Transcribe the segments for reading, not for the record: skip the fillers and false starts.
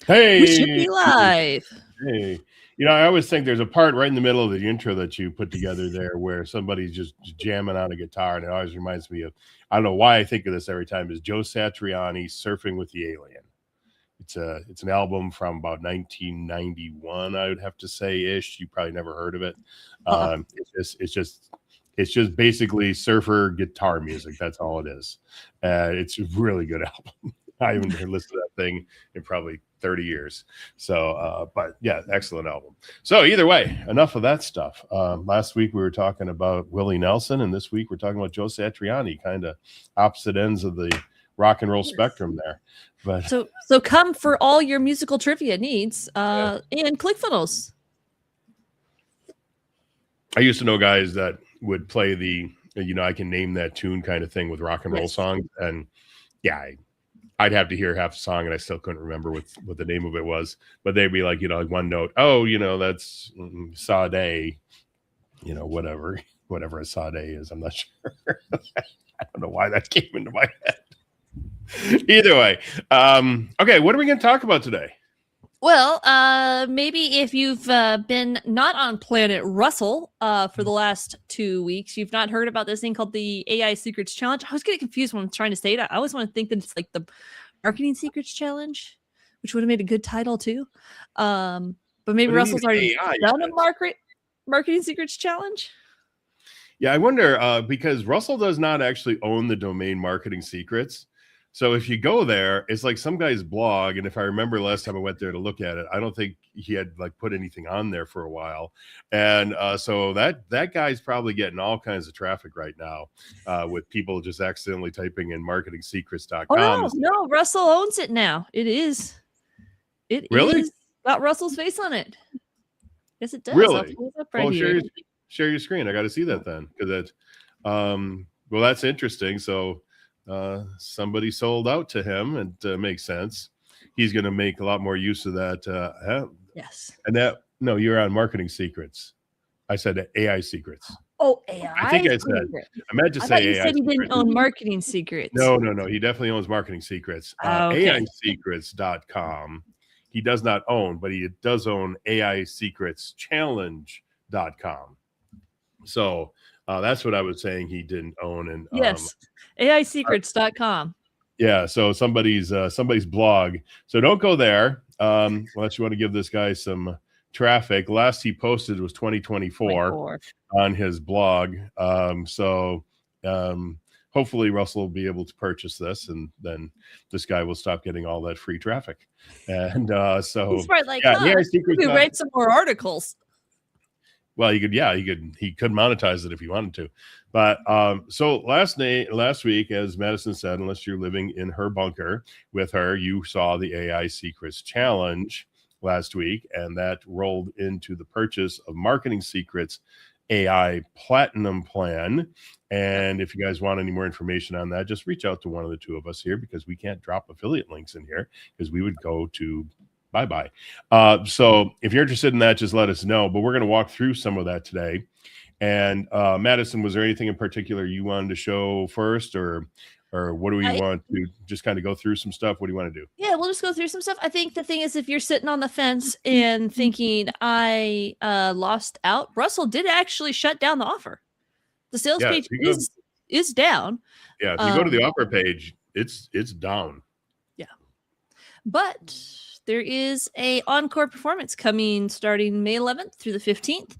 We should Hey, be live. hey. I always think there's a part right in the middle of the intro that you put together there where somebody's just jamming on a guitar, and it always reminds me of, I don't know why I think of this every time, is Joe Satriani, Surfing with the Alien. It's an album from about 1991, I would have to say ish. You probably never heard of it. Uh-uh. It's just basically surfer guitar music. That's all it is. It's a really good album. I haven't listened to that thing in probably 30 years. So, but yeah, excellent album. So either way, enough of that stuff. Last week we were talking about Willie Nelson, and this week we're talking about Joe Satriani, kind of opposite ends of the rock and roll spectrum there. But So come for all your musical trivia needs and ClickFunnels. I used to know guys that would play I can name that tune kind of thing with rock and roll songs. And yeah, I'd have to hear half a song and I still couldn't remember what the name of it was. But they'd be like, like one note, oh, that's Sade, whatever a Sade is. I'm not sure. I don't know why that came into my head. Either way. Okay, what are we going to talk about today? Well, maybe if you've been not on Planet Russell for the last 2 weeks, you've not heard about this thing called the AI Secrets Challenge. I was getting confused when I'm trying to say it. I always want to think that it's like the Marketing Secrets Challenge, which would have made a good title too. But maybe Russell's already done a Marketing Secrets Challenge. Yeah, I wonder, because Russell does not actually own the domain Marketing Secrets. So if you go there, it's like some guy's blog. And if I remember last time I went there to look at it, I don't think he had put anything on there for a while. And so that guy's probably getting all kinds of traffic right now with people just accidentally typing in marketingsecrets.com. Oh, no, Russell owns it now. It is got Russell's face on it. Yes, it does. Really? Share your screen. I got to see that then, because well, that's interesting. So somebody sold out to him, and makes sense. He's going to make a lot more use of that. Yes. And you're on Marketing Secrets. I said AI Secrets. Oh, AI. I think I meant to say AI. You said he didn't own Marketing Secrets. No. He definitely owns Marketing Secrets. Okay. AIsecrets.com. He does not own, but he does own AISecretsChallenge.com. So that's what I was saying he didn't own. And yes, AISecrets.com. Yeah, so somebody's blog. So don't go there unless you want to give this guy some traffic. Last he posted was 2024 on his blog. Hopefully Russell will be able to purchase this, and then this guy will stop getting all that free traffic. And so he's right, we write some more articles. Well, he could monetize it if he wanted to. But so last week, as Madison said, unless you're living in her bunker with her, you saw the AI Secrets Challenge last week, and that rolled into the purchase of Marketing Secrets AI Platinum Plan. And if you guys want any more information on that, just reach out to one of the two of us here, because we can't drop affiliate links in here because we would go to bye-bye. So if you're interested in that, just let us know. But we're going to walk through some of that today. And Madison, was there anything in particular you wanted to show first, or what do we want to just kind of go through some stuff? What do you want to do? Yeah, we'll just go through some stuff. I think the thing is, if you're sitting on the fence and thinking I lost out, Russell did actually shut down the offer. The sales page is down. Yeah, if you go to the offer page, it's down. Yeah, but there is a encore performance coming starting May 11th through the 15th.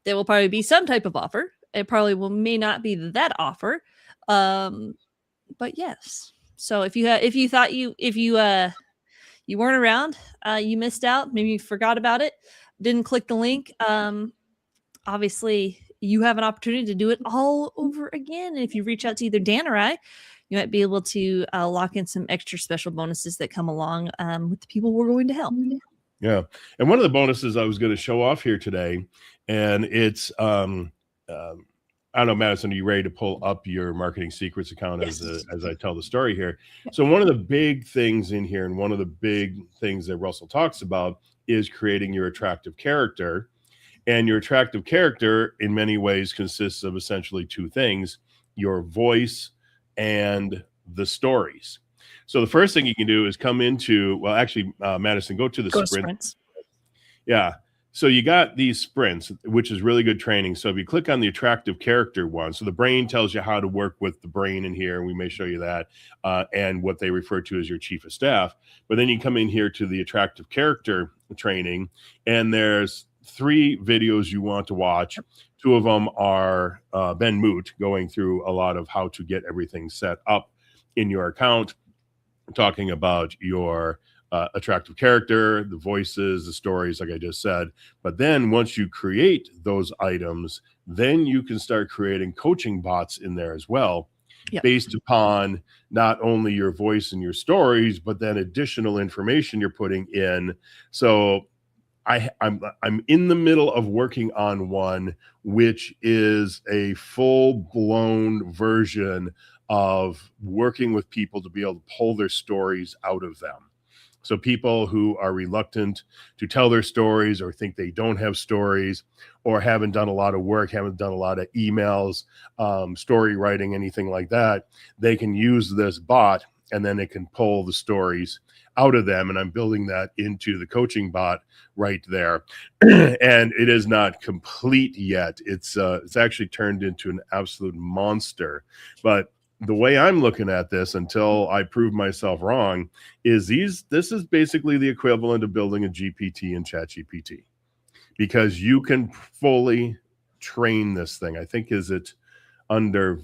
There will probably be some type of offer. It probably may not be that offer, but yes. So if you thought you weren't around, you missed out. Maybe you forgot about it, didn't click the link. Obviously, you have an opportunity to do it all over again. And if you reach out to either Dan or I, you might be able to lock in some extra special bonuses that come along with the people we're going to help. Yeah. And one of the bonuses I was going to show off here today, and it's, I don't know, Madison, are you ready to pull up your Marketing Secrets account as I tell the story here? So one of the big things in here, and one of the big things that Russell talks about, is creating your attractive character. And your attractive character in many ways consists of essentially two things: your voice and the stories. So the first thing you can do is come into, well, actually, Madison, go to the Go to sprint. sprints. Yeah. So you got these sprints, which is really good training. So if you click on the attractive character one, so the brain tells you how to work with the brain in here. We may show you that, and what they refer to as your chief of staff. But then you come in here to the attractive character training, and there's 3 videos you want to watch. 2 of them are Ben Moot going through a lot of how to get everything set up in your account, talking about your attractive character, the voices, the stories, like I just said. But then once you create those items, then you can start creating coaching bots in there as well, based upon not only your voice and your stories, but then additional information you're putting in. So I'm in the middle of working on one, which is a full-blown version of working with people to be able to pull their stories out of them. So people who are reluctant to tell their stories, or think they don't have stories, or haven't done a lot of work, haven't done a lot of emails, story writing, anything like that, they can use this bot, and then it can pull the stories out of them. And I'm building that into the coaching bot right there. And it is not complete yet. It's actually turned into an absolute monster. But the way I'm looking at this, until I prove myself wrong, is this is basically the equivalent of building a GPT in ChatGPT, because you can fully train this thing. I think is it under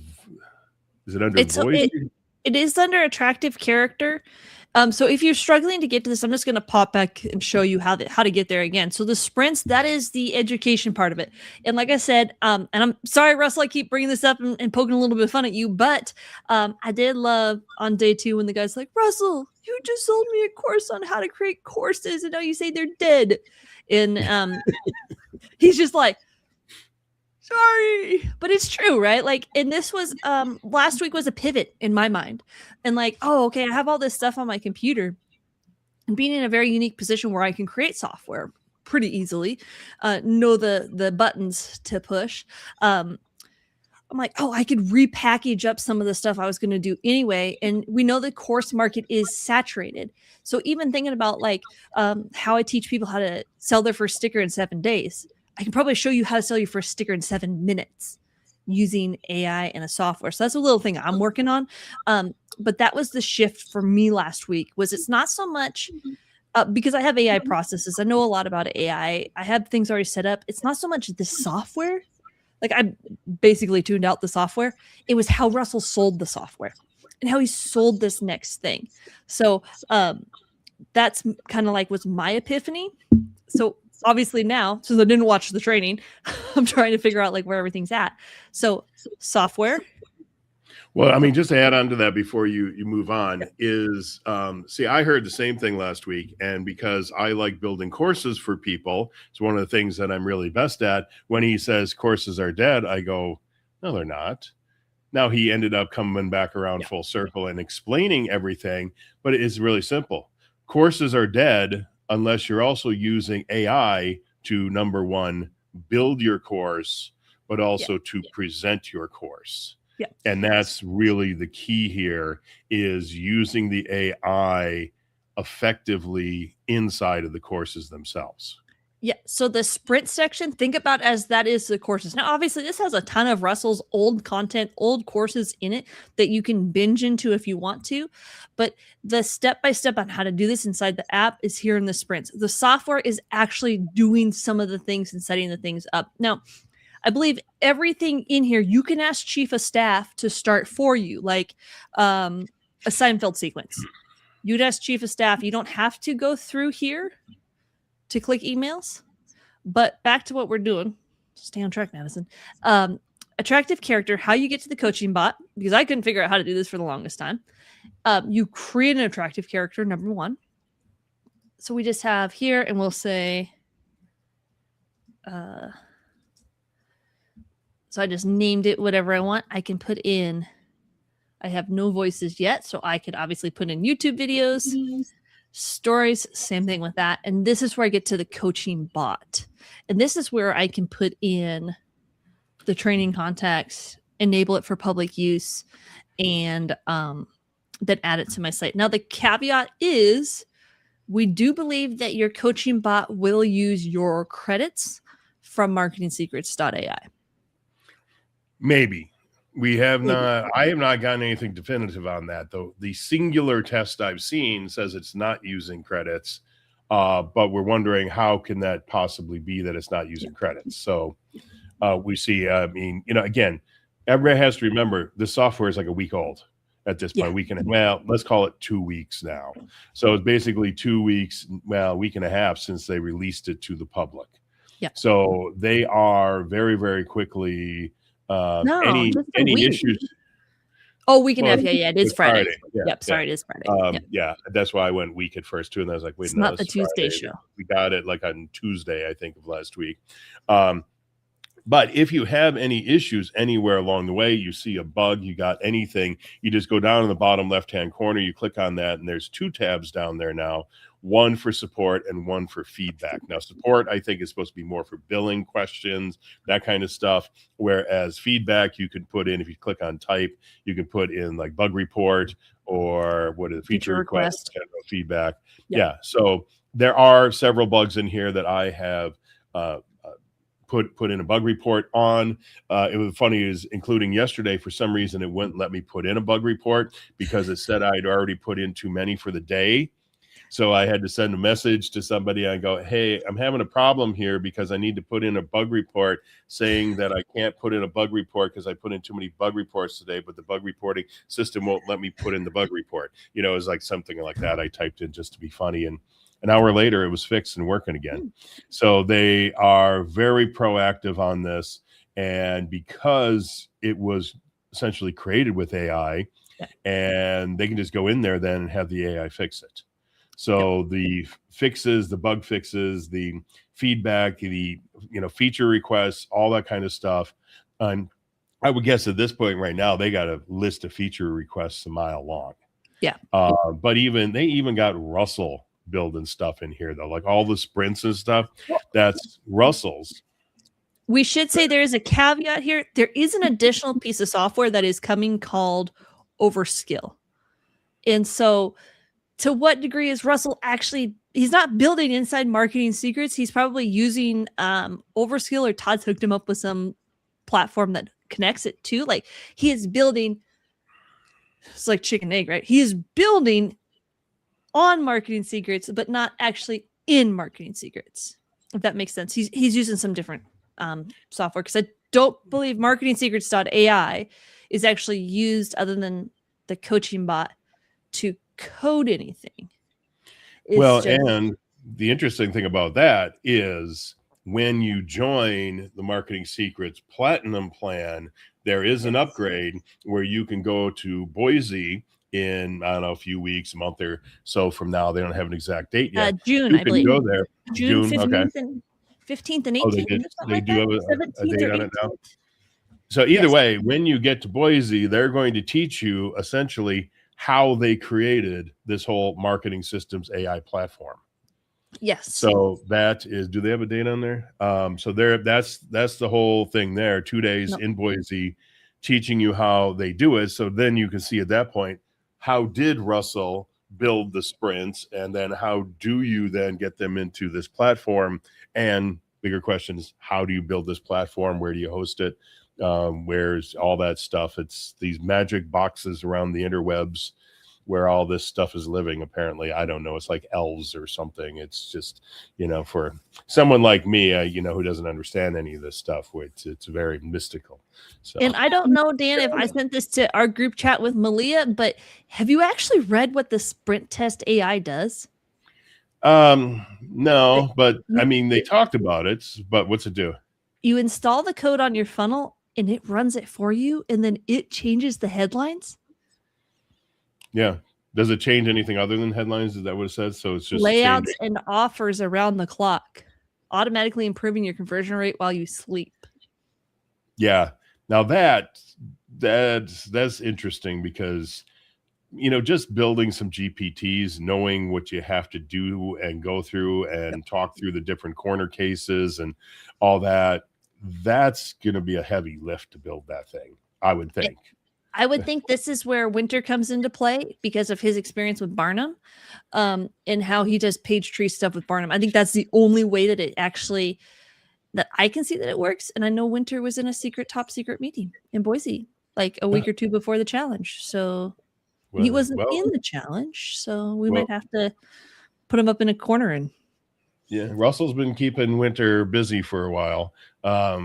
voice? It is under attractive character. So if you're struggling to get to this, I'm just going to pop back and show you how to get there again. So the sprints, that is the education part of it. And like I said, and I'm sorry, Russell, I keep bringing this up and poking a little bit of fun at you, but I did love on day 2 when the guy's like, Russell, you just sold me a course on how to create courses, and now you say they're dead. And he's just like, sorry, but it's true, right? Like, and this was last week was a pivot in my mind, and like, oh, okay, I have all this stuff on my computer, and being in a very unique position where I can create software pretty easily, know the buttons to push. I'm like, oh, I could repackage up some of the stuff I was going to do anyway, and we know the course market is saturated. So even thinking about like how I teach people how to sell their first sticker in 7 days. I can probably show you how to sell your first sticker in 7 minutes using AI and a software. So that's a little thing I'm working on. But that was the shift for me last week. Was it's not so much because I have AI processes. I know a lot about AI. I have things already set up. It's not so much the software. Like, I basically tuned out the software. It was how Russell sold the software and how he sold this next thing. So that's kind of like was my epiphany. So obviously now, since I didn't watch the training, I'm trying to figure out like where everything's at. So software. Well, I mean, just to add on to that before you move on is, see, I heard the same thing last week. And because I like building courses for people, it's one of the things that I'm really best at. When he says courses are dead, I go, no, they're not. Now he ended up coming back around full circle and explaining everything, but it is really simple. Courses are dead unless you're also using AI to, number one, build your course, but also to present your course. Yeah. And that's really the key here, is using the AI effectively inside of the courses themselves. Yeah. So the sprint section, think about as that is the courses. Now, obviously, this has a ton of Russell's old content, old courses in it that you can binge into if you want to. But the step-by-step on how to do this inside the app is here in the sprints. The software is actually doing some of the things and setting the things up. Now, I believe everything in here, you can ask Chief of Staff to start for you, like a Seinfeld sequence. You'd ask Chief of Staff. You don't have to go through here to click emails. But back to what we're doing. Stay on track, Madison. Attractive character, how you get to the coaching bot, because I couldn't figure out how to do this for the longest time. You create an attractive character, number 1. So we just have here, and we'll say, so I just named it whatever I want. I can put in, I have no voices yet, so I could obviously put in YouTube videos, stories, same thing with that. And this is where I get to the coaching bot. And this is where I can put in the training context, enable it for public use, and then add it to my site. Now, the caveat is we do believe that your coaching bot will use your credits from marketingsecrets.ai. Maybe. We have not, I have not gotten anything definitive on that, though. The singular test I've seen says it's not using credits, but we're wondering how can that possibly be that it's not using credits. So we see, I mean, you know, again, everybody has to remember this software is like a week old at this point. Well, let's call it 2 weeks now. So it's basically 2 weeks, well, a week and a half since they released it to the public. Yeah. So they are very, very quickly any issues. Oh, week and a half. Yeah, it is Friday. Yeah, yep, sorry, it is Friday. Yeah, that's why I went week at first too, and I was like, wait, it's no, not the Tuesday show. We got it like on Tuesday, I think, of last week. But if you have any issues anywhere along the way, you see a bug, you got anything, you just go down in the bottom left-hand corner, you click on that, and there's 2 tabs down there now, one for support and one for feedback. Now, support, I think, is supposed to be more for billing questions, that kind of stuff, whereas feedback, you can put in, if you click on type, you can put in like bug report or what is feature request, general feedback. Yeah, so there are several bugs in here that I have put in a bug report on. It was funny is including yesterday, for some reason, it wouldn't let me put in a bug report because it said I'd already put in too many for the day. So I had to send a message to somebody. I go, hey, I'm having a problem here because I need to put in a bug report saying that I can't put in a bug report because I put in too many bug reports today, but the bug reporting system won't let me put in the bug report. You know, it was like something like that I typed in just to be funny. And an hour later, it was fixed and working again. So they are very proactive on this. And because it was essentially created with AI, and they can just go in there then and have the AI fix it. So the fixes, the bug fixes, the feedback, the feature requests, all that kind of stuff. And I would guess at this point right now, they got a list of feature requests a mile long. Yeah. But they even got Russell building stuff in here, though, like all the sprints and stuff. That's Russell's. We should say there is a caveat here. There is an additional piece of software that is coming called Overskill. And so to what degree is Russell actually, he's not building inside Marketing Secrets. He's probably using Overskill, or Todd's hooked him up with some platform that connects it to. Like, he is building, it's like chicken egg, right? He is building on Marketing Secrets, but not actually in Marketing Secrets, if that makes sense. He's using some different software, because I don't believe marketingsecrets.ai is actually used other than the coaching bot to code anything. And the interesting thing about that is when you join the Marketing Secrets Platinum plan, there is an upgrade where you can go to Boise in, I don't know, a few weeks, a month or so from now. They don't have an exact date yet. June, I believe. Go there. June 15th, and 15th and 18th. They do have a date on it now. So either way, when you get to Boise, they're going to teach you essentially how they created this whole Marketing Systems AI platform. Yes. So that is, do they have a date on there? So that's the whole thing there. 2 days in Boise, teaching you how they do it. So then you can see at that point, how did Russell build the sprints, and then how do you then get them into this platform? And bigger question is, how do you build this platform? Where do you host it? Where's all that stuff? It's these magic boxes around the interwebs where all this stuff is living. Apparently, I don't know. It's like elves or something. It's just, for someone like me, who doesn't understand any of this stuff, it's very mystical. So, and I don't know, Dan, if I sent this to our group chat with Malia, but have you actually read what the Sprint Test AI does? No, but I mean, they talked about it, but what's it do? You install the code on your funnel and it runs it for you, and then it changes the headlines. Yeah. Does it change anything other than headlines? Is that what it says? So it's just layouts and offers around the clock, automatically improving your conversion rate while you sleep. Yeah. Now that's interesting, because, just building some GPTs, knowing what you have to do and go through and talk through the different corner cases and all that, that's going to be a heavy lift to build that thing, I would think. I would think this is where Winter comes into play because of his experience with Barnum, and how he does page tree stuff with Barnum. I think that's the only way that it actually that I can see that it works. And I know Winter was in a top secret meeting in Boise like a week or two before the challenge, so he wasn't in the challenge. So we might have to put him up in a corner and. Yeah, Russell's been keeping Winter busy for a while.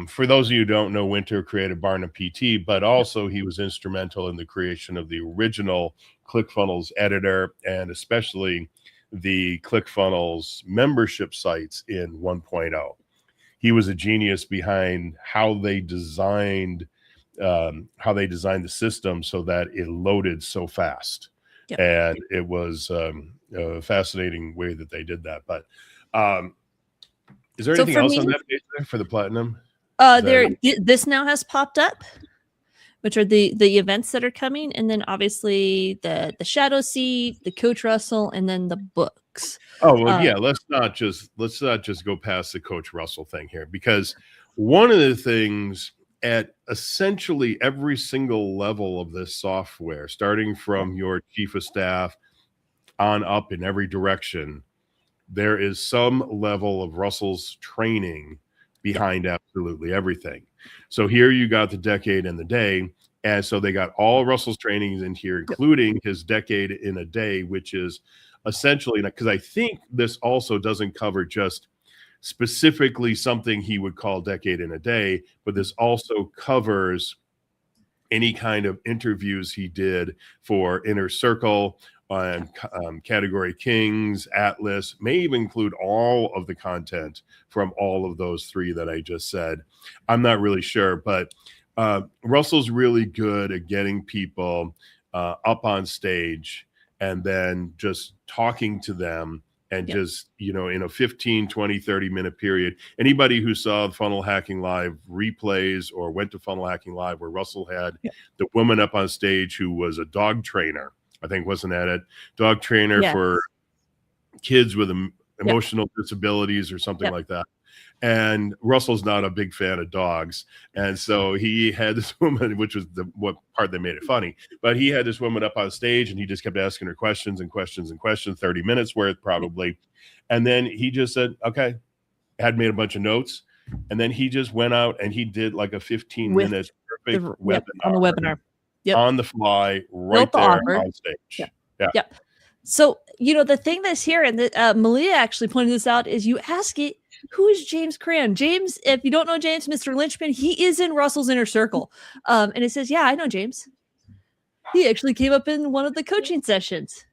For those of you who don't know, Winter created Barnum PT, but also he was instrumental in the creation of the original ClickFunnels editor and especially the ClickFunnels membership sites in 1.0. He was a genius behind how they designed the system so that it loaded so fast. Yep. And it was a fascinating way that they did that. But is there anything else on that page there for the platinum? This now has popped up, which are the events that are coming, and then obviously the Shadow Seed, the Coach Russell, and then the books. Oh well, yeah. Let's not just go past the Coach Russell thing here, because one of the things at essentially every single level of this software, starting from your chief of staff on up in every direction, there is some level of Russell's training behind absolutely everything. So here you got the decade in the day. And so they got all Russell's trainings in here, including his decade in a day, which is essentially, because I think this also doesn't cover just specifically something he would call decade in a day, but this also covers any kind of interviews he did for Inner Circle, on Category Kings, Atlas, may even include all of the content from all of those three that I just said. I'm not really sure, but Russell's really good at getting people up on stage and then just talking to them and just, in a 15, 20, 30-minute period. Anybody who saw Funnel Hacking Live replays or went to Funnel Hacking Live where Russell had the woman up on stage who was a dog trainer, I think, wasn't that it? Dog trainer for kids with emotional disabilities or something like that. And Russell's not a big fan of dogs. And so he had this woman, which was what part that made it funny, but he had this woman up on stage and he just kept asking her questions and questions and questions, 30 minutes worth probably. And then he just said, okay, had made a bunch of notes. And then he just went out and he did like a 15-minute perfect webinar on the webinar. On the fly, right there on stage. Yep. So, the thing that's here, and Malia actually pointed this out, is you ask it, who is James Cran? James, if you don't know James, Mr. Lynchman, he is in Russell's Inner Circle. And it says, yeah, I know James. He actually came up in one of the coaching sessions,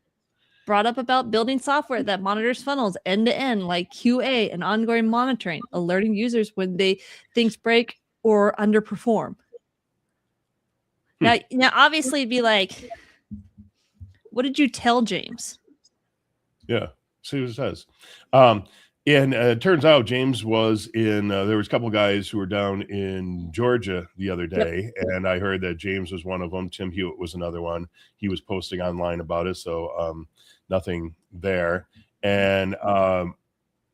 brought up about building software that monitors funnels end to end, like QA and ongoing monitoring, alerting users when things break or underperform. Now, obviously, it'd be like, what did you tell James? Yeah, see what it says. And it turns out James was in, there was a couple of guys who were down in Georgia the other day, and I heard that James was one of them. Tim Hewitt was another one. He was posting online about it, so nothing there. And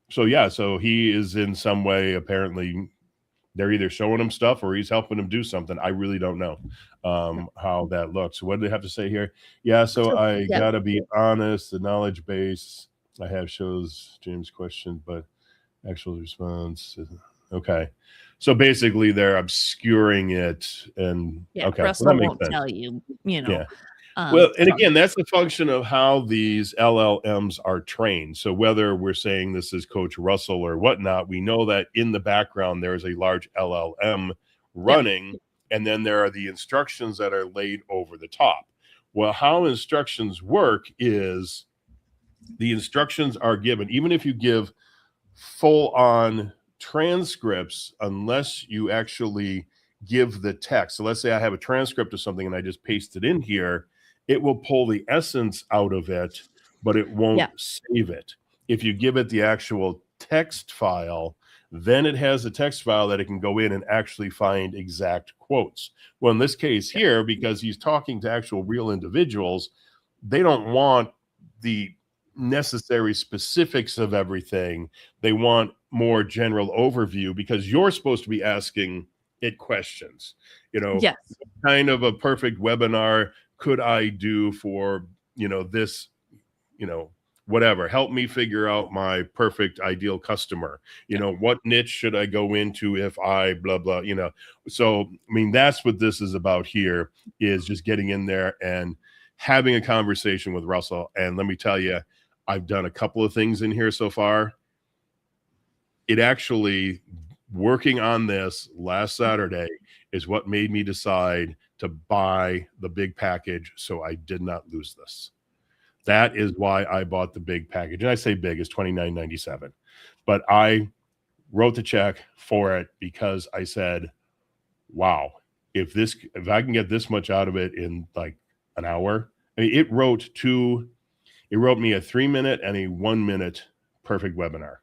so he is in some way, apparently, they're either showing him stuff or he's helping him do something. I really don't know how that looks. So what do they have to say here? Yeah, so I got to be honest. The knowledge base I have shows James' question, but actual response. Okay. So basically they're obscuring it. And okay, Russell well, that makes won't sense. tell you, Yeah. Well, and again, that's the function of how these LLMs are trained. So whether we're saying this is Coach Russell or whatnot, we know that in the background, there is a large LLM running, and then there are the instructions that are laid over the top. Well, how instructions work is the instructions are given, even if you give full-on transcripts, unless you actually give the text. So let's say I have a transcript of something and I just paste it in here. It will pull the essence out of it, but it won't save it. If you give it the actual text file, then it has a text file that it can go in and actually find exact quotes. Well, in this case here, because he's talking to actual real individuals, they don't want the necessary specifics of everything. They want more general overview, because you're supposed to be asking it questions, you know, Yes. kind of a perfect webinar could I do for, this, whatever, help me figure out my perfect ideal customer, what niche should I go into if I blah blah, so I mean that's what this is about here, is just getting in there and having a conversation with Russell. And let me tell you, I've done a couple of things in here so far. It actually, working on this last Saturday is what made me decide to buy the big package, so I did not lose this. That is why I bought the big package. And I say big, is $29.97. But I wrote the check for it because I said, wow, if I can get this much out of it in like an hour. I mean, it wrote me a 3-minute and a 1-minute perfect webinar.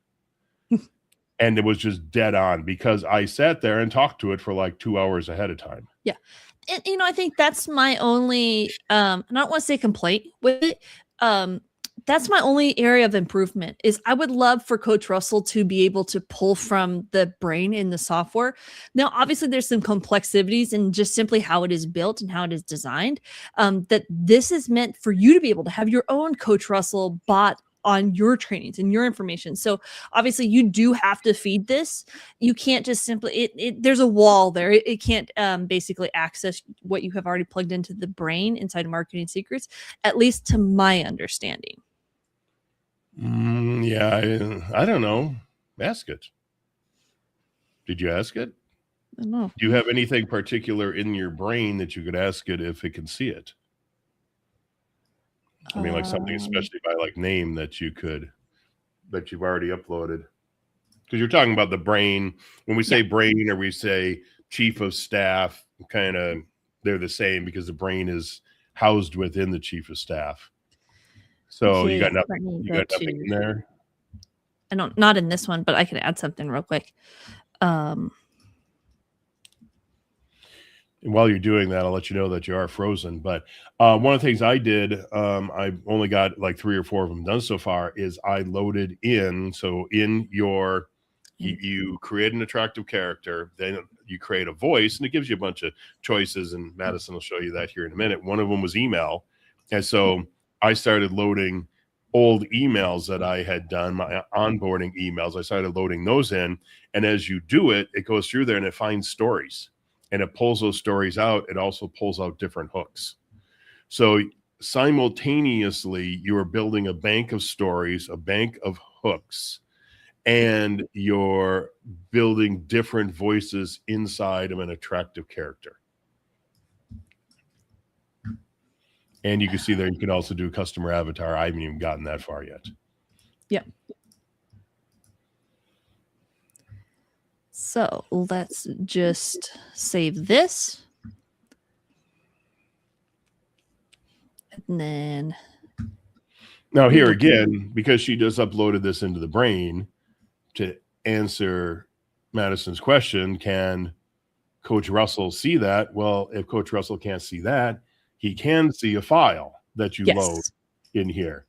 And it was just dead on because I sat there and talked to it for like 2 hours ahead of time. Yeah. And, I think that's my only, I don't want to say complaint with it. That's my only area of improvement is I would love for Coach Russell to be able to pull from the brain in the software. Now, obviously there's some complexities in just simply how it is built and how it is designed, that this is meant for you to be able to have your own Coach Russell bot on your trainings and your information. So obviously you do have to feed this. You can't just simply, there's a wall there. It can't basically access what you have already plugged into the brain inside of Marketing Secrets, at least to my understanding. Yeah, I don't know. Ask it. Did you ask it? I don't know. Do you have anything particular in your brain that you could ask it if it can see it? I mean, like something especially by like name that you've already uploaded. Because you're talking about the brain. When we say brain or we say chief of staff, kind of they're the same because the brain is housed within the chief of staff. So Okay, you got nothing in there? I don't, not in this one, but I can add something real quick. And while you're doing that, I'll let you know that you are frozen. But one of the things I did, I've only got like 3 or 4 of them done so far, is I loaded in. So in your, you create an attractive character, then you create a voice, and it gives you a bunch of choices. And Madison will show you that here in a minute. One of them was email. And so I started loading old emails that I had done, my onboarding emails. I started loading those in. And as you do it, it goes through there and it finds stories. And it pulls those stories out. It also pulls out different hooks. So simultaneously, you are building a bank of stories, a bank of hooks, and you're building different voices inside of an attractive character. And you can see there, you can also do customer avatar. I haven't even gotten that far yet. Yeah. So let's just save this. And then. Now here again, because she just uploaded this into the brain to answer Madison's question, can Coach Russell see that? Well, if Coach Russell can't see that, he can see a file that you load in here.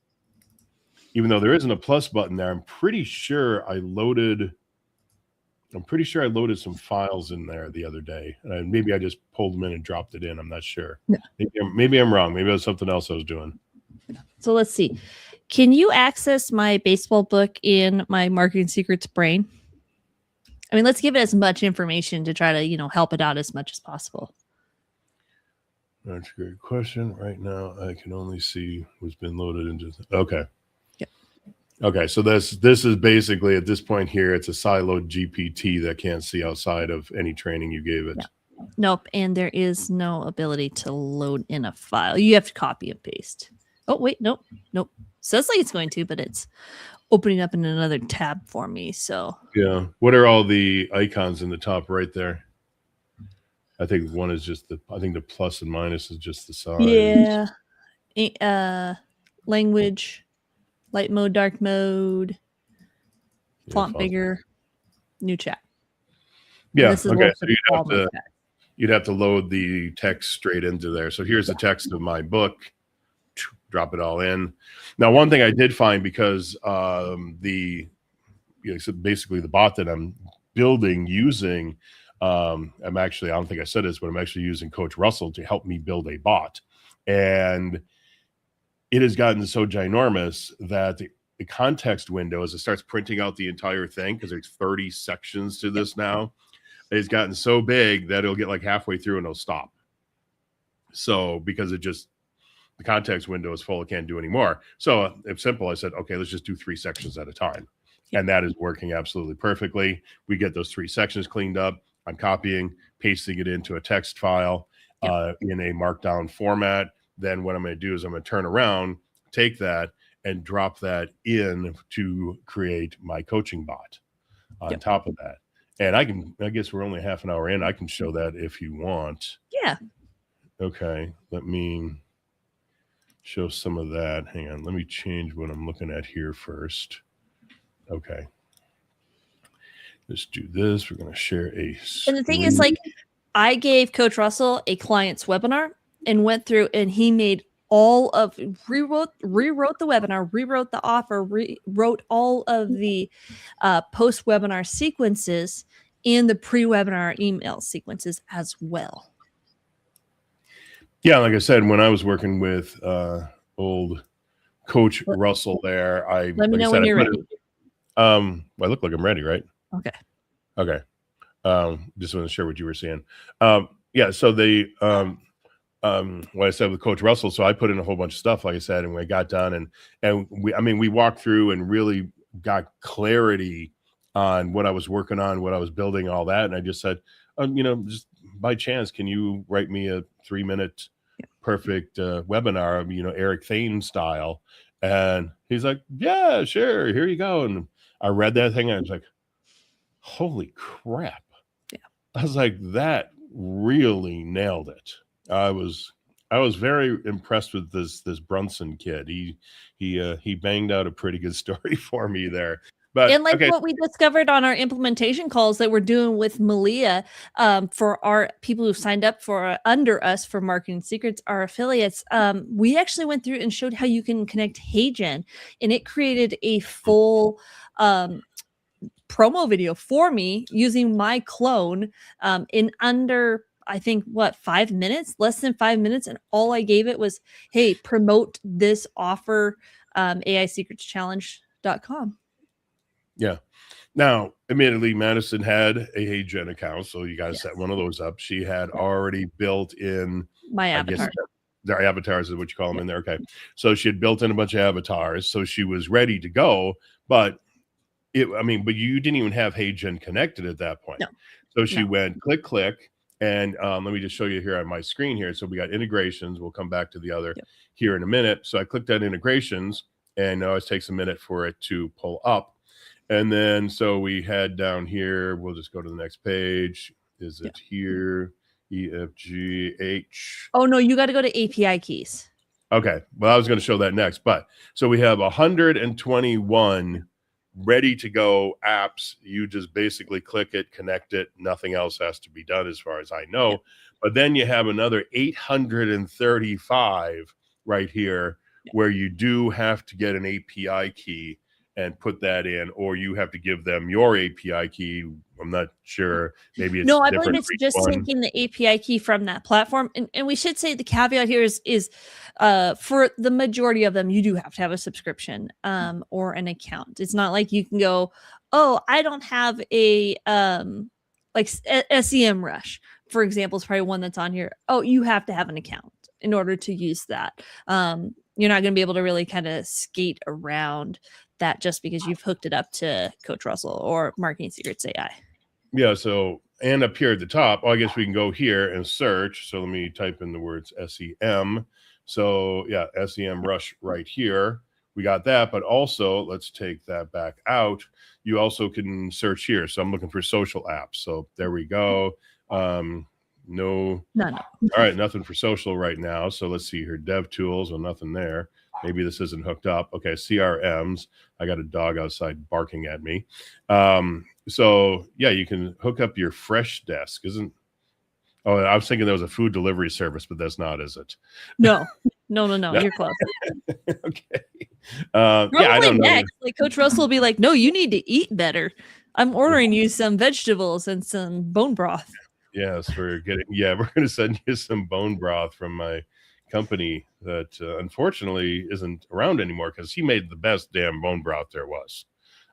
Even though there isn't a plus button there, I'm pretty sure I loaded some files in there the other day. And maybe I just pulled them in and dropped it in. I'm not sure. Yeah. Maybe I'm wrong. Maybe it was something else I was doing. So let's see. Can you access my baseball book in my Marketing Secrets brain? I mean, let's give it as much information to try to, help it out as much as possible. That's a great question. Right now, I can only see what's been loaded into. Okay. Yep. Okay. So this is basically at this point here, it's a siloed GPT that can't see outside of any training you gave it. Yeah. Nope. And there is no ability to load in a file. You have to copy and paste. Oh, wait. Nope. Says like it's going to, but it's opening up in another tab for me. So yeah. What are all the icons in the top right there? I think one is just the plus and minus is just the size. Yeah. Language, light mode, dark mode, font bigger, new chat. Yeah. Okay. So you'd have to load the text straight into there. So here's the text of my book. Drop it all in. Now, one thing I did find, because so basically the bot that I'm building using I'm actually, I don't think I said this, but I'm actually using Coach Russell to help me build a bot. And it has gotten so ginormous that the context window, as it starts printing out the entire thing, because there's 30 sections to this now, it's gotten so big that it'll get like halfway through and it'll stop. So because the context window is full, it can't do anymore. So it's simple. I said, okay, let's just do 3 sections at a time. And that is working absolutely perfectly. We get those 3 sections cleaned up. I'm copying, pasting it into a text file in a markdown format. Then what I'm going to do is I'm going to turn around, take that, and drop that in to create my coaching bot on top of that. And I guess we're only half an hour in. I can show that if you want. Yeah. Okay. Let me show some of that. Hang on. Let me change what I'm looking at here first. Okay. Let's do this. We're going to share a screen. And the thing is, like, I gave Coach Russell a client's webinar and went through and he made rewrote the webinar, rewrote the offer, rewrote all of the post-webinar sequences and the pre-webinar email sequences as well. Yeah, like I said, when I was working with old Coach Russell there, let me know when you're ready. I look like I'm ready, right? Okay. Just want to share what you were saying. Yeah, so what I said with Coach Russell, so I put in a whole bunch of stuff, like I said, and we got done and we walked through and really got clarity on what I was working on, what I was building, all that. And I just said, just by chance, can you write me a 3-minute perfect webinar, Eric Thane style? And he's like, yeah, sure, here you go. And I read that thing and I was like, holy crap. Yeah. I was like, that really nailed it. I was very impressed with this Brunson kid. He banged out a pretty good story for me there. But and what we discovered on our implementation calls that we're doing with Malia, for our people who signed up for under us for Marketing Secrets, our affiliates, we actually went through and showed how you can connect HeyGen, and it created a full promo video for me using my clone in under, I think, 5 minutes, less than 5 minutes. And all I gave it was, hey, promote this offer, AISecretsChallenge.com. Yeah. Now, admittedly, Madison had a HeyGen account, so you got to set one of those up. She had already built in my avatar. Their avatars is what you call them in there. Okay. So she had built in a bunch of avatars, so she was ready to go. But but you didn't even have HeyGen connected at that point. No. So she went click, and let me just show you here on my screen here. So we got integrations. We'll come back to the other here in a minute. So I clicked on integrations, and it always takes a minute for it to pull up. And then, so we head down here. We'll just go to the next page. Is it here? E, F, G, H. Oh, no, you got to go to API keys. Okay. Well, I was going to show that next. But so we have 121 ready to go apps. You just basically click it, connect it. Nothing else has to be done as far as I know. Yeah. But then you have another 835 right here where you do have to get an API key and put that in, or you have to give them your API key. I'm not sure. Maybe it's I believe it's just taking the API key from that platform. And we should say the caveat here is for the majority of them, you do have to have a subscription or an account. It's not like you can go, oh, I don't have a like SEMrush, for example, is probably one that's on here. Oh, you have to have an account in order to use that. You're not going to be able to really kind of skate around that just because you've hooked it up to Coach Russell or Marketing Secrets AI. Yeah. So, and up here at the top, I guess we can go here and search. So let me type in the words SEM. So yeah, SEMrush right here. We got that, but also let's take that back out. You also can search here. So I'm looking for social apps. So there we go. No. All right. Nothing for social right now. So let's see here. Dev tools. Well, nothing there. Maybe this isn't hooked up. Okay. CRMs. I got a dog outside barking at me. So yeah, you can hook up your Freshdesk. I was thinking there was a food delivery service, but that's not, is it? No. You're close. Okay. I don't know. Next, like Coach Russell will be like, no, you need to eat better. I'm ordering you some vegetables and some bone broth. Yes, we're going to send you some bone broth from my company that unfortunately isn't around anymore because he made the best damn bone broth there was.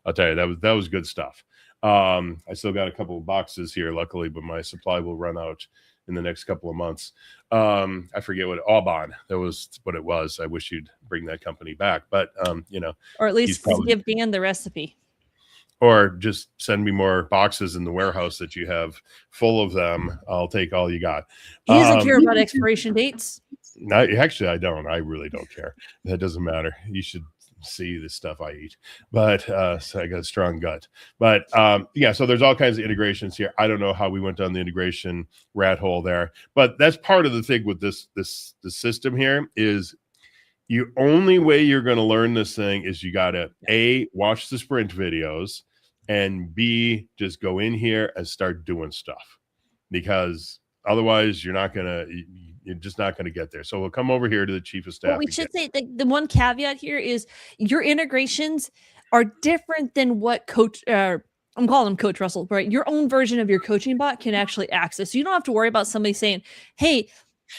I'll tell you, that was good stuff. I still got a couple of boxes here, luckily, but my supply will run out in the next couple of months. I forget what Aubon, that was what it was. I wish you'd bring that company back, but or at least give Dan the recipe. Or just send me more boxes in the warehouse that you have full of them. I'll take all you got. He doesn't care about expiration dates. Actually, I don't. I really don't care. That doesn't matter. You should see the stuff I eat. But so I got a strong gut. But so there's all kinds of integrations here. I don't know how we went down the integration rat hole there. But that's part of the thing with this system here is the only way you're going to learn this thing is you got to A, watch the sprint videos, and B, just go in here and start doing stuff, because otherwise you're just not going to get there. So we'll come over here to the chief of staff. Well, we should say the one caveat here is your integrations are different than what I'm calling him Coach Russell, right? Your own version of your coaching bot can actually access. So you don't have to worry about somebody saying, hey,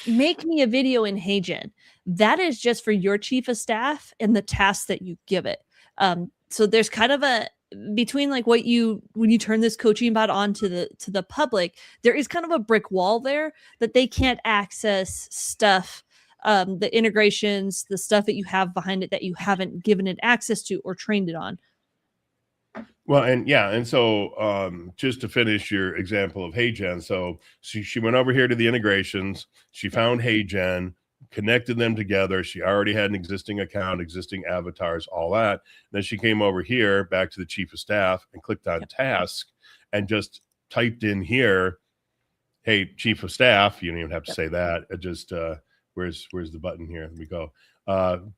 make me a video in HeyGen. That is just for your chief of staff and the tasks that you give it. So there's kind of a between like when you turn this coaching bot on to the public, there is kind of a brick wall there that they can't access stuff, the integrations, the stuff that you have behind it that you haven't given it access to or trained it on. Well, and so just to finish your example of HeyGen, so she went over here to the integrations, she found HeyGen, connected them together. She already had an existing account, existing avatars, all that. Then she came over here back to the chief of staff and clicked on task and just typed in here, hey, chief of staff. You don't even have to say that. It just where's the button here? Let me go.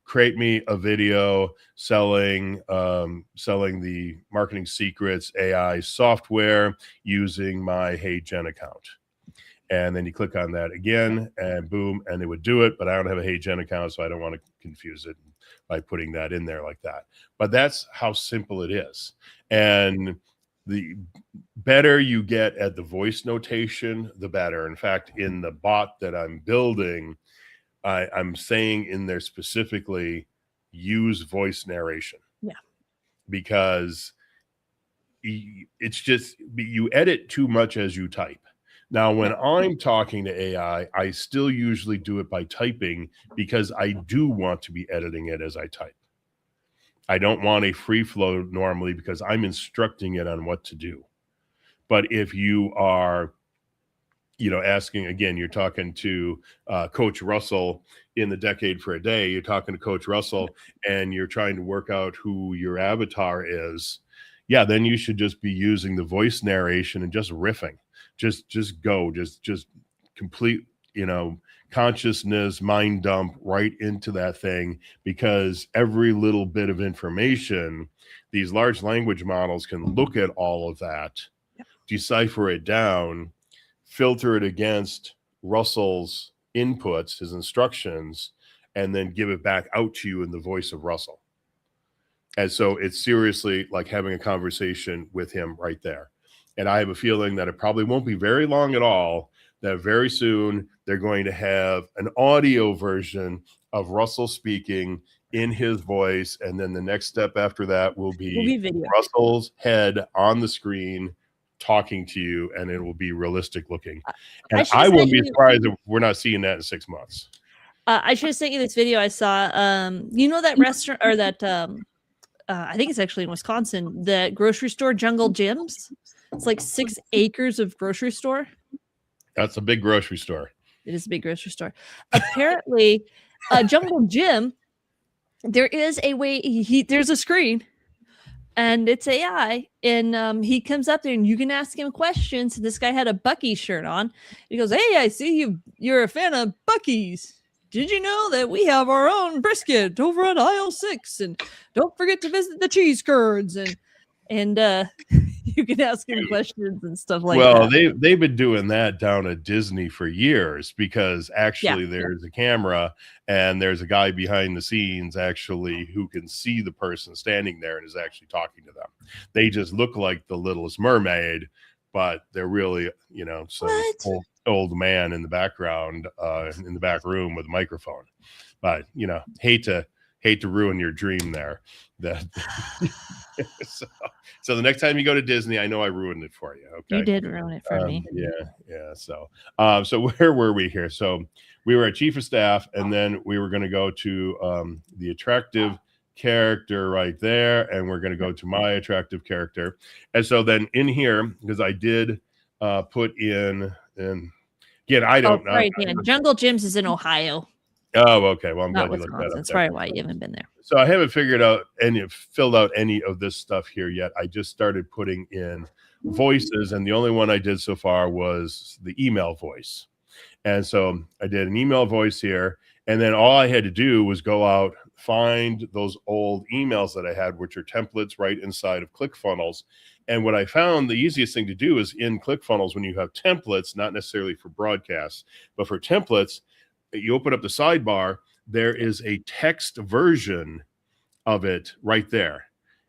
Create me a video selling the Marketing Secrets AI software using my HeyGen account. And then you click on that again and boom, and it would do it. But I don't have a HeyGen account, so I don't want to confuse it by putting that in there like that. But that's how simple it is. And the better you get at the voice notation, the better. In fact, in the bot that I'm building, I'm saying in there specifically, use voice narration. Yeah. Because it's just, you edit too much as you type. Now, when I'm talking to AI, I still usually do it by typing because I do want to be editing it as I type. I don't want a free flow normally because I'm instructing it on what to do. But if you are, asking, again, you're talking to Coach Russell in the Decade for a Day, you're talking to Coach Russell and you're trying to work out who your avatar is. Yeah, then you should just be using the voice narration and just riffing. Just go, just complete, consciousness, mind dump right into that thing, because every little bit of information, these large language models can look at all of that, decipher it down, filter it against Russell's inputs, his instructions, and then give it back out to you in the voice of Russell. And so it's seriously like having a conversation with him right there. And I have a feeling that it probably won't be very long at all, that very soon they're going to have an audio version of Russell speaking in his voice. And then the next step after that will be Russell's head on the screen talking to you, and it will be realistic looking. And I wouldn't be surprised if we're not seeing that in 6 months. I should have sent you this video I saw. That restaurant, or that I think it's actually in Wisconsin, the grocery store Jungle Gyms. It's like 6 acres of grocery store. That's a big grocery store. It is a big grocery store. Apparently, Jungle Gym, there is a way, there's a screen, and it's AI, and he comes up there, and you can ask him questions. This guy had a Buc-ee's shirt on. He goes, hey, I see you're a fan of Buc-ee's. Did you know that we have our own brisket over on aisle 6? And don't forget to visit the cheese curds. And you can ask him questions and stuff like well, that. they've been doing that down at Disney for years because actually Yeah. there's a camera and there's a guy behind the scenes actually who can see the person standing there and is actually talking to them. They just look like the Littlest Mermaid, but they're really, you know, some What? old man in the background, in the back room with a microphone. But you know, hate to ruin your dream there. That so the next time you go to Disney, I know I ruined it for you. You Okay. did ruin it for me. Yeah. So where were we here? So we were at chief of staff, and then we were going to go to the attractive character right there, and we're going to go to my attractive character. And so then in here, because I did put in, and again, I don't know. Right. Yeah. Jungle Gyms is in Ohio. Oh, okay. Well, I'm Not glad you looked that up. Wisconsin. That's probably why you haven't been there. So I haven't filled out any of this stuff here yet. I just started putting in voices, and the only one I did so far was the email voice. And so I did an email voice here, and then all I had to do was go out, find those old emails that I had, which are templates right inside of ClickFunnels. And what I found the easiest thing to do is in ClickFunnels, when you have templates, not necessarily for broadcasts, but for templates, you open up the sidebar, there is a text version of it right there.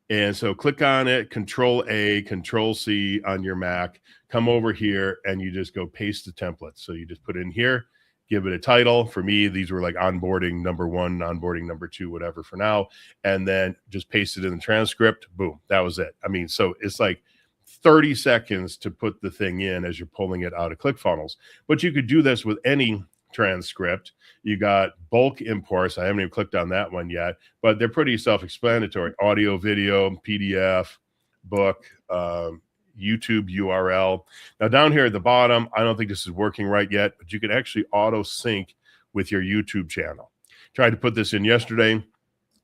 And so click on it, Control A, Control C on your Mac, come over here, and you just go paste the template. So you just put in here, give it a title. For me, these were like onboarding number 1, onboarding number 2, whatever for now. And then just paste it in the transcript. Boom, that was it. I mean, so it's like 30 seconds to put the thing in as you're pulling it out of ClickFunnels. But you could do this with any transcript. You got bulk imports. I haven't even clicked on that one yet, but they're pretty self-explanatory. Audio, video, PDF, book, YouTube URL. Now down here at the bottom, I don't think this is working right yet, but you can actually auto sync with your YouTube channel. Tried to put this in yesterday,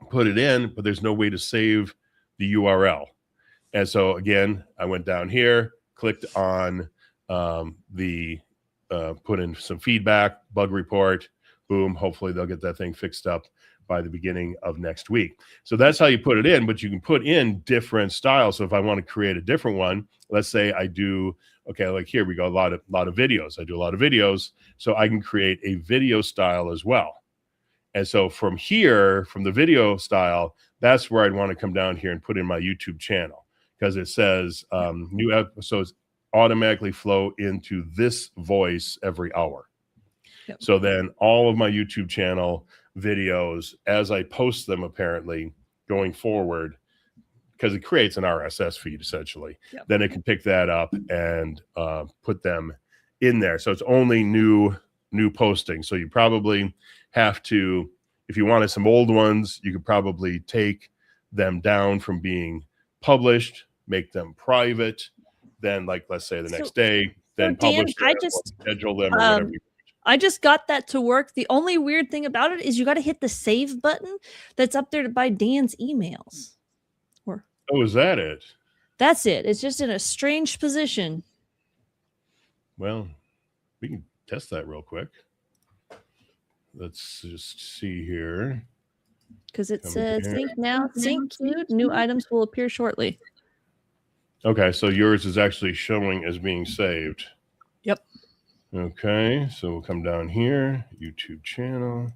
put it in, but there's no way to save the URL. And so again, I went down here, clicked on put in some feedback, bug report, boom. Hopefully they'll get that thing fixed up by the beginning of next week. So that's how you put it in, but you can put in different styles. So if I want to create a different one, let's say I do, okay, like here we go, a lot of videos. I do a lot of videos, so I can create a video style as well. And so from here, from the video style, that's where I'd want to come down here and put in my YouTube channel, because it says new episodes automatically flow into this voice every hour. Yep. So then all of my YouTube channel videos, as I post them, apparently going forward, because it creates an RSS feed essentially, yep, then it can pick that up and put them in there. So it's only new posting. So you probably have to, if you wanted some old ones, you could probably take them down from being published, make them private, then like let's say the next day, then publish them, schedule them, or whatever. I just got that to work. The only weird thing about it is you got to hit the save button that's up there by Dan's emails. Oh, is that it? That's it. It's just in a strange position. Well, we can test that real quick. Let's just see here. Because it says sync now, sync queued, new items will appear shortly. Okay, so yours is actually showing as being saved. Yep. Okay, so we'll come down here, YouTube channel.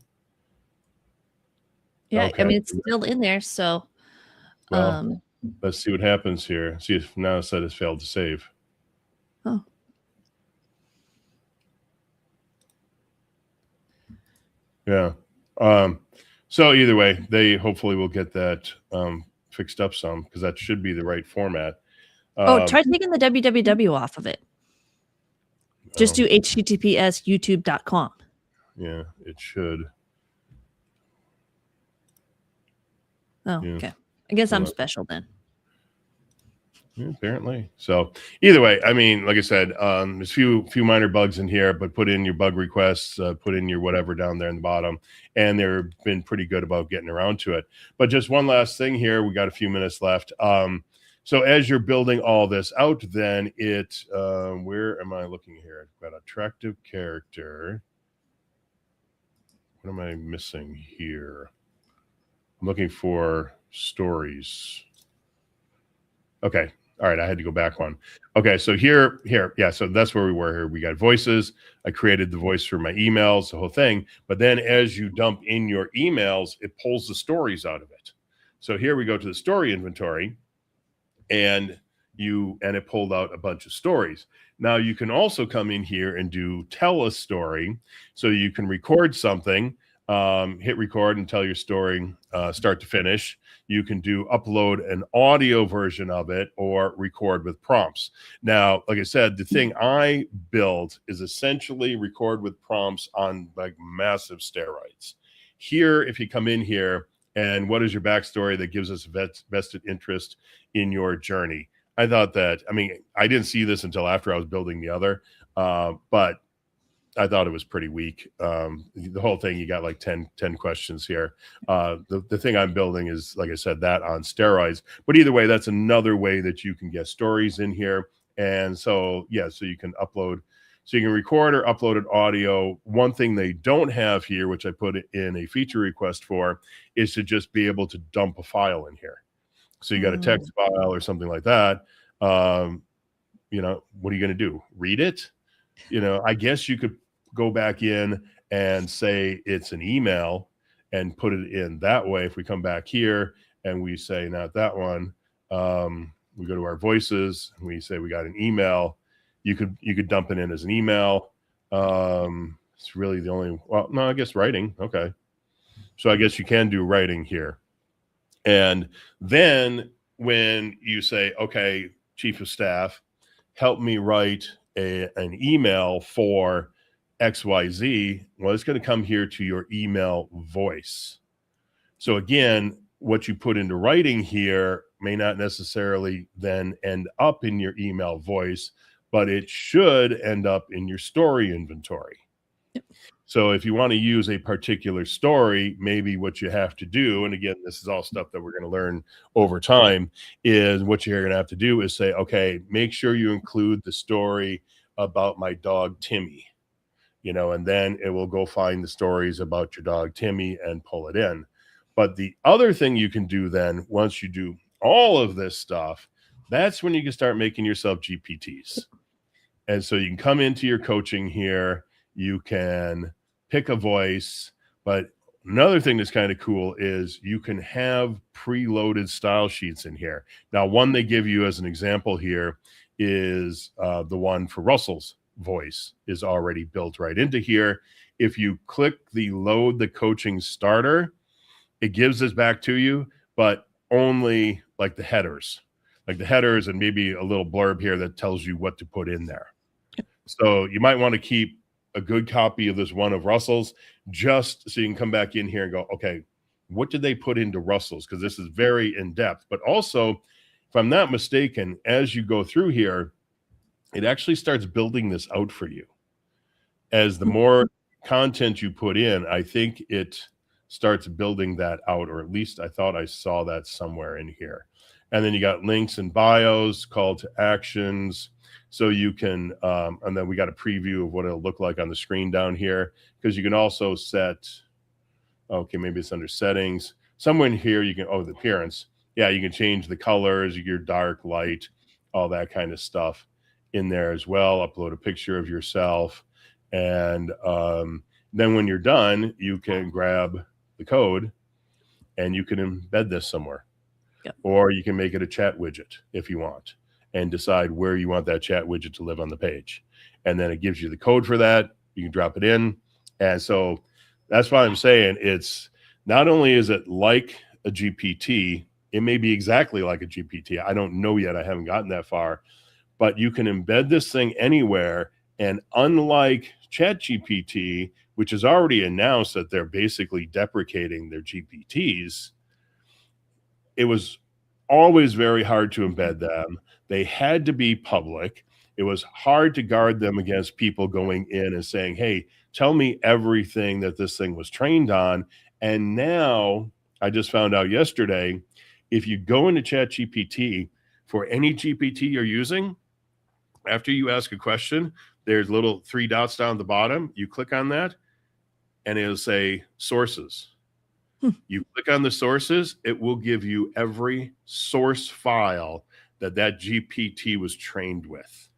Yeah, okay. I mean, it's still in there, so. Well, let's see what happens here. See if now it said it's failed to save. Oh. Yeah. So either way, they hopefully will get that fixed up some, because that should be the right format. Try taking the www off of it. Just do https youtube.com. Yeah, it should. Oh, yeah. Okay. I guess I'm special then. Yeah, apparently. So either way, I mean, like I said, there's few minor bugs in here, but put in your bug requests, put in your whatever down there in the bottom, and they've been pretty good about getting around to it. But just one last thing here, we got a few minutes left. So as you're building all this out, then it, where am I looking here? I've got attractive character. What am I missing here? I'm looking for stories. Okay. All right, I had to go back one. Okay, so here, yeah, so that's where we were here. We got voices. I created the voice for my emails, the whole thing. But then as you dump in your emails, it pulls the stories out of it. So here we go to the story inventory, and it pulled out a bunch of stories. Now you can also come in here and do tell a story. So you can record something, hit record and tell your story start to finish. You can do upload an audio version of it or record with prompts. Now, like I said, the thing I built is essentially record with prompts on like massive steroids. Here, if you come in here, and what is your backstory that gives us vested interest in your journey? I thought that, I mean, I didn't see this until after I was building the other, but I thought it was pretty weak. The whole thing, you got like 10 questions here. The thing I'm building is, like I said, that on steroids. But either way, that's another way that you can get stories in here. And so, yeah, so you can upload, so you can record or upload an audio. One thing they don't have here, which I put in a feature request for, is to just be able to dump a file in here. So you got a text file or something like that. You know, what are you going to do? Read it? You know, I guess you could go back in and say it's an email and put it in that way. If we come back here and we say not that one, we go to our voices and we say we got an email. You could dump it in as an email. It's really the only, well, no, I guess writing. Okay. So I guess you can do writing here. And then when you say, okay, chief of staff, help me write an email for XYZ, well, it's going to come here to your email voice. So again, what you put into writing here may not necessarily then end up in your email voice, but it should end up in your story inventory. Yep. So if you want to use a particular story, maybe what you have to do, and again, this is all stuff that we're going to learn over time, is what you're going to have to do is say, okay, make sure you include the story about my dog, Timmy, you know, and then it will go find the stories about your dog, Timmy, and pull it in. But the other thing you can do then, once you do all of this stuff, that's when you can start making yourself GPTs. And so you can come into your coaching here, you can pick a voice, but another thing that's kind of cool is you can have preloaded style sheets in here. Now, one they give you as an example here is the one for Russell's voice is already built right into here. If you click the load the coaching starter, it gives this back to you, but only like the headers and maybe a little blurb here that tells you what to put in there. So you might want to keep a good copy of this one of Russell's just so you can come back in here and go, okay, what did they put into Russell's? Because this is very in-depth. But also, if I'm not mistaken, as you go through here, it actually starts building this out for you. As the more content you put in, I think it starts building that out, or at least I thought I saw that somewhere in here. And then you got links and bios, call to actions. So you can, and then we got a preview of what it'll look like on the screen down here, because you can also set, okay, maybe it's under settings. Somewhere in here you can, oh, the appearance. Yeah, you can change the colors, your dark, light, all that kind of stuff in there as well. Upload a picture of yourself. And then when you're done, you can grab the code and you can embed this somewhere. Yep. Or you can make it a chat widget if you want and decide where you want that chat widget to live on the page. And then it gives you the code for that. You can drop it in. And so that's why I'm saying it's not only is it like a GPT, it may be exactly like a GPT. I don't know yet. I haven't gotten that far. But you can embed this thing anywhere. And unlike ChatGPT, which has already announced that they're basically deprecating their GPTs, it was always very hard to embed them. They had to be public. It was hard to guard them against people going in and saying, hey, tell me everything that this thing was trained on. And now I just found out yesterday, if you go into ChatGPT for any GPT you're using, after you ask a question, there's little 3 dots down at the bottom. You click on that and it'll say sources. You click on the sources, it will give you every source file that GPT was trained with.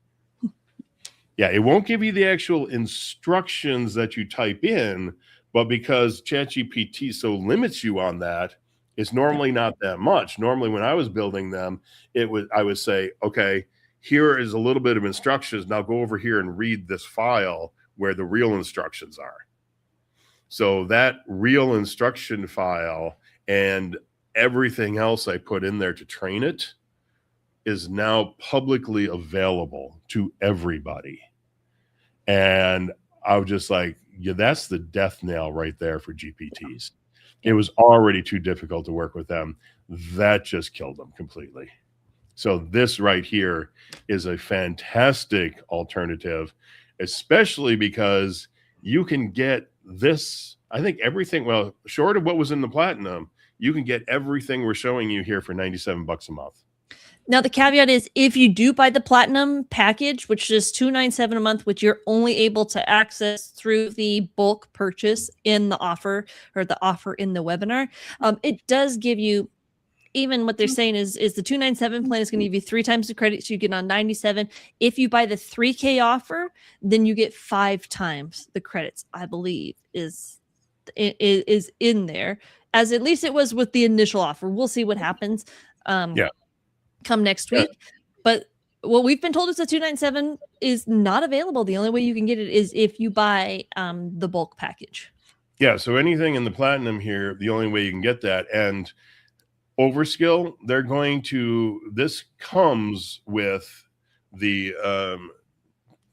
Yeah, it won't give you the actual instructions that you type in, but because ChatGPT so limits you on that, it's normally not that much. Normally, when I was building them, I would say, okay, here is a little bit of instructions. Now go over here and read this file where the real instructions are. So that real instruction file and everything else I put in there to train it is now publicly available to everybody. And I was just like, yeah, that's the death knell right there for GPTs. It was already too difficult to work with them. That just killed them completely. So this right here is a fantastic alternative, especially because you can get this, I think everything, well, short of what was in the Platinum, you can get everything we're showing you here for $97 a month. Now, the caveat is if you do buy the Platinum package, which is $297 a month, which you're only able to access through the bulk purchase in the offer or the offer in the webinar, it does give you, even what they're saying is the $297 plan is going to give you 3 times the credit, so you get on 97. If you buy the 3K offer, then you get 5 times the credits, I believe, is in there, as at least it was with the initial offer. We'll see what happens. Come next week. But what we've been told is the $297 is not available. The only way you can get it is if you buy the bulk package. Yeah, so anything in the Platinum here, the only way you can get that. And Overskill, they're going to, this comes with the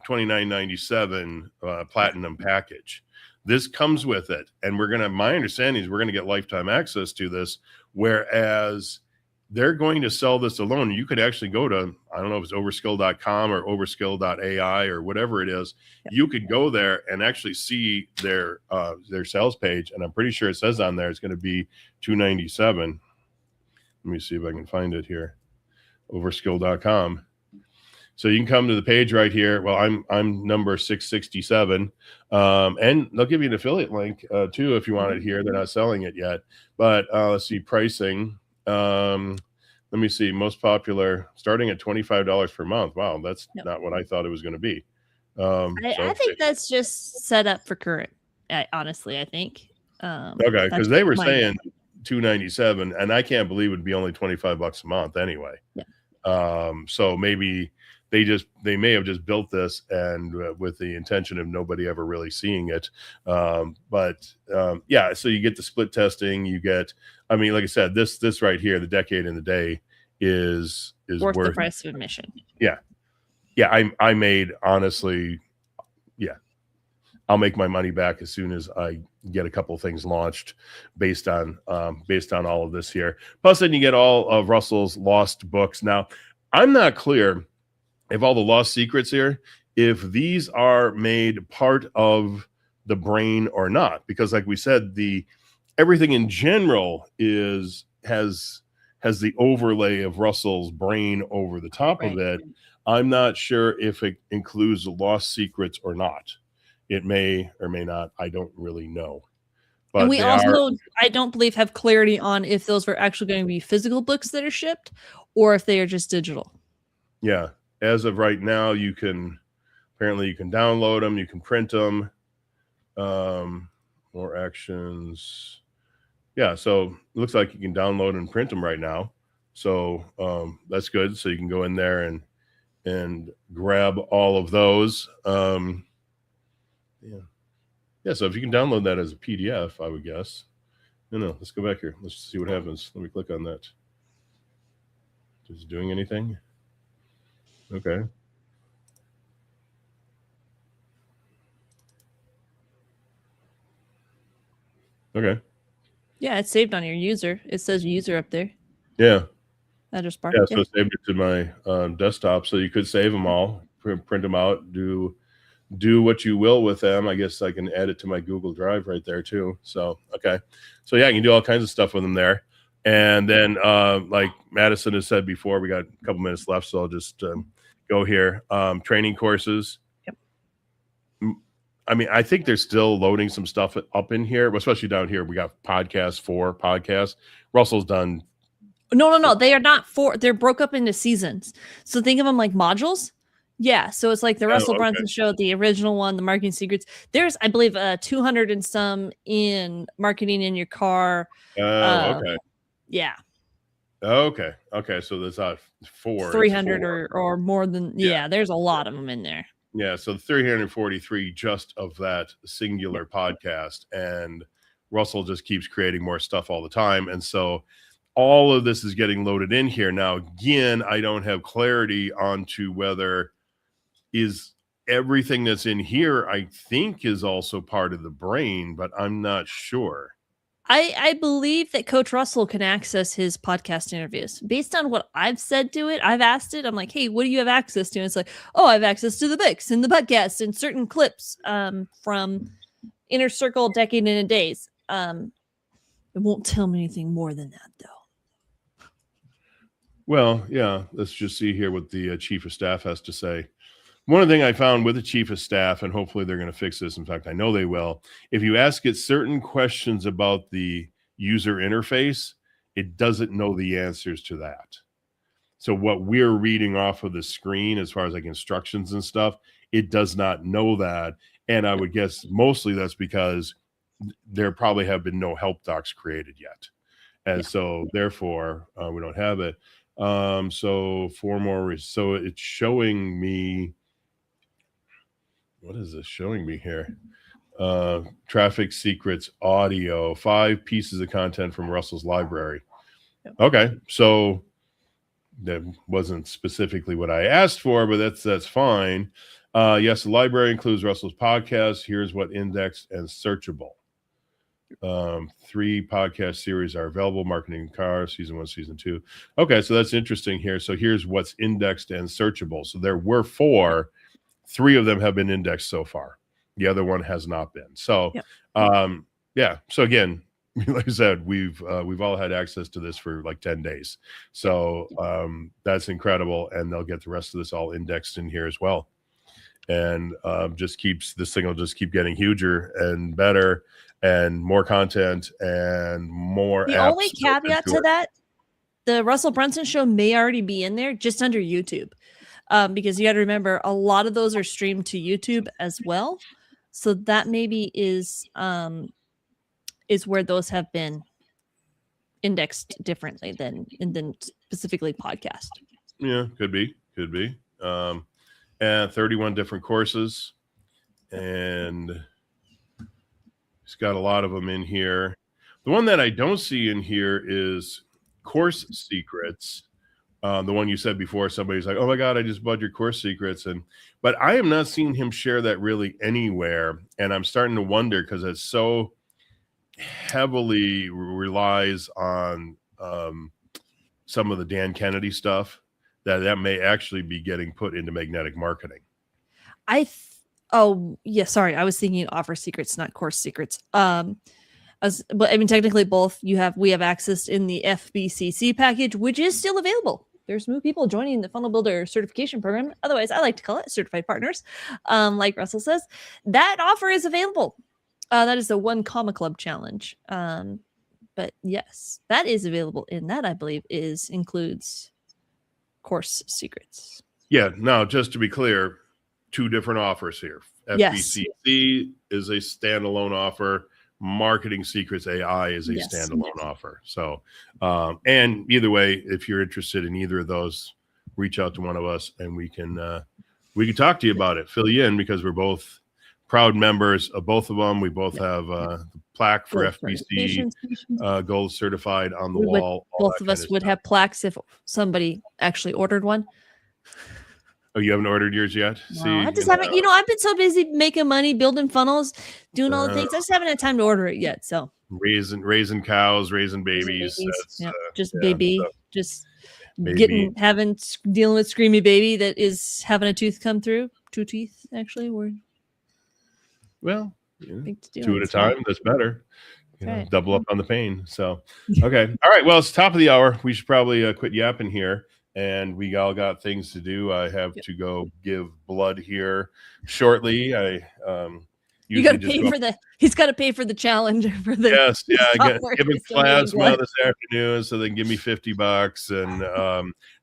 $29.97 Platinum package. This comes with it. And my understanding is we're going to get lifetime access to this, whereas they're going to sell this alone. You could actually go to, I don't know if it's overskill.com or overskill.ai or whatever it is. Yeah. You could go there and actually see their sales page. And I'm pretty sure it says on there it's going to be $297. Let me see if I can find it here. Overskill.com. So you can come to the page right here. Well, I'm number 667. And they'll give you an affiliate link too if you want it here. They're not selling it yet. But let's see, pricing. Let me see, most popular, starting at $25 per month. Wow, that's not what I thought it was going to be. I think that's just set up for current. Honestly, I think. Okay, because they were saying $297, and I can't believe it'd be only $25 a month anyway. Yeah. So maybe they may have just built this and with the intention of nobody ever really seeing it. Yeah, so you get the split testing, you get, I mean, like I said, this right here, the Decade in the Day is worth the price of admission. Yeah. Yeah. I made, honestly, yeah, I'll make my money back as soon as I get a couple of things launched based on all of this here. Plus then you get all of Russell's lost books. Now I'm not clear if all the lost secrets here, if these are made part of the brain or not, because like we said, everything in general has the overlay of Russell's brain over the top of it. I'm not sure if it includes lost secrets or not. It may or may not. I don't really know. But and we also, I don't believe, have clarity on if those are actually going to be physical books that are shipped or if they are just digital. Yeah. As of right now, apparently you can download them, you can print them. More actions. Yeah, so it looks like you can download and print them right now. So that's good. So you can go in there and grab all of those. Yeah, so if you can download that as a PDF, I would guess. No, let's go back here. Let's see what happens. Let me click on that. Is it doing anything? Okay. Okay. Yeah, it's saved on your user. It says user up there. Yeah. Address bar. Yeah, so it saved it to my desktop. So you could save them all, print them out, do what you will with them. I guess I can add it to my Google Drive right there too. So, okay. So yeah, you can do all kinds of stuff with them there. And then like Madison has said before, we got a couple minutes left. So I'll just go here. Training courses. Yep. I mean, I think they're still loading some stuff up in here, especially down here. We got podcasts. Russell's done No. They are not they're broke up into seasons. So think of them like modules. Yeah. So it's like the Russell okay. Brunson show, the original one, the marketing secrets. There's, I believe, 200 and some in marketing in your car. Oh, okay. Yeah. Okay. So there's 4. 300 4. or more than, yeah, there's a lot of them in there. Yeah. So 343 just of that singular podcast. And Russell just keeps creating more stuff all the time. And so all of this is getting loaded in here. Now, again, I don't have clarity onto whether is everything that's in here, I think, is also part of the brain, but I'm not sure. I believe that Coach Russell can access his podcast interviews based on what I've said to it. I've asked it. I'm like, hey, what do you have access to? And it's like, oh, I have access to the Bix and the podcast and certain clips from Inner Circle Decade in a Days. It won't tell me anything more than that, though. Well, yeah, let's just see here what the chief of staff has to say. One thing I found with the chief of staff, and hopefully they're going to fix this. In fact, I know they will. If you ask it certain questions about the user interface, it doesn't know the answers to that. So what we're reading off of the screen, as far as like instructions and stuff, it does not know that. And I would guess mostly that's because there probably have been no help docs created yet. And so therefore we don't have it. So 4 more. So it's showing me, what is this showing me here? Traffic Secrets audio, 5 pieces of content from Russell's library. Okay. So that wasn't specifically what I asked for, but that's fine. Yes, the library includes Russell's podcast. Here's what indexed and searchable. 3 podcast series are available: Marketing Cars, season 1, season 2. Okay, so that's interesting here. So here's what's indexed and searchable. So there were 4. 3 of them have been indexed so far. The other one has not been. So, yeah. So again, like I said, we've all had access to this for like 10 days. So that's incredible. And they'll get the rest of this all indexed in here as well. And this thing will just keep getting huger and better and more content and more. The only caveat to that, the Russell Brunson show may already be in there just under YouTube. Because you got to remember, a lot of those are streamed to YouTube as well. So that maybe is where those have been indexed differently than specifically podcast. Yeah, could be. And 31 different courses, and it's got a lot of them in here. The one that I don't see in here is Course Secrets. The one you said before, somebody's like, oh my God, I just bought your Course Secrets. But I am not seeing him share that really anywhere. And I'm starting to wonder, because it so heavily relies on some of the Dan Kennedy stuff, that may actually be getting put into magnetic marketing. Oh yeah, sorry. I was thinking Offer Secrets, not Course Secrets. But I mean, technically both we have access in the FBCC package, which is still available. There's new people joining the Funnel Builder certification program. Otherwise, I like to call it certified partners. Like Russell says, that offer is available. That is the 1 Comma Club challenge. But yes, that is available in that, I believe, includes Course Secrets. Yeah. Now, just to be clear, 2 different offers here. FBCC is a standalone offer. Marketing Secrets AI is a standalone offer. So, and either way, if you're interested in either of those, reach out to one of us and we can talk to you about it, fill you in, because we're both proud members of both of them. We both have the plaque for FBC Gold certified on the wall. Both of us would have plaques if somebody actually ordered one. Oh, you haven't ordered yours yet? No, see, I just haven't. I've been so busy making money, building funnels, doing all the things. I just haven't had time to order it yet. So raising cows, raising babies. Dealing with screamy baby that is having a tooth come through. 2 teeth, actually. Well, 2 at a time. That's better. Double up on the pain. So, okay. All right. Well, it's top of the hour. We should probably quit yapping here. And we all got things to do. I have to go give blood here shortly. I You got to Usually just pay go for the. He's got to pay for the challenge for the. yes, yeah, software giving to stimulate plasma blood. this afternoon, so they can give me $50. And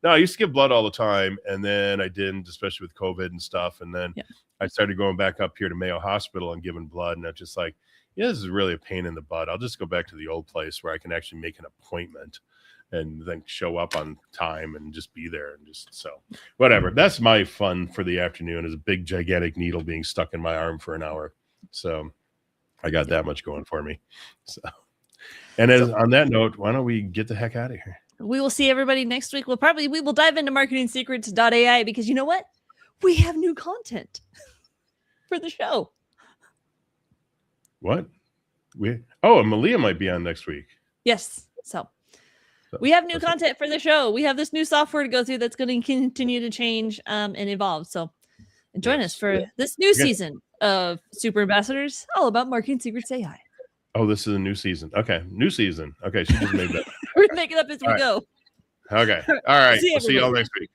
no, I used to give blood all the time, and then I didn't, especially with COVID and stuff. And then Yeah. I started going back up here to Mayo Hospital and giving blood, and I'm just like, yeah, this is really a pain in the butt. I'll just go back to the old place where I can actually make an appointment and then show up on time and just be there, and just so whatever. That's my fun for the afternoon, is a big gigantic needle being stuck in my arm for an hour. So I got that much going for me. So, and on that note, why don't we get the heck out of here? We will see everybody next week. We will dive into marketingsecrets.ai because you know what? We have new content for the show. What? And Malia might be on next week. Yes. So we have new content for the show. We have this new software to go through that's going to continue to change and evolve. So join us for this new season of Super Ambassadors, all about Marketing Secrets AI. Oh, this is a new season. Okay. New season. Okay. She just made that. We're going to make it up as we go. Okay. All right. See We'll see y'all next week.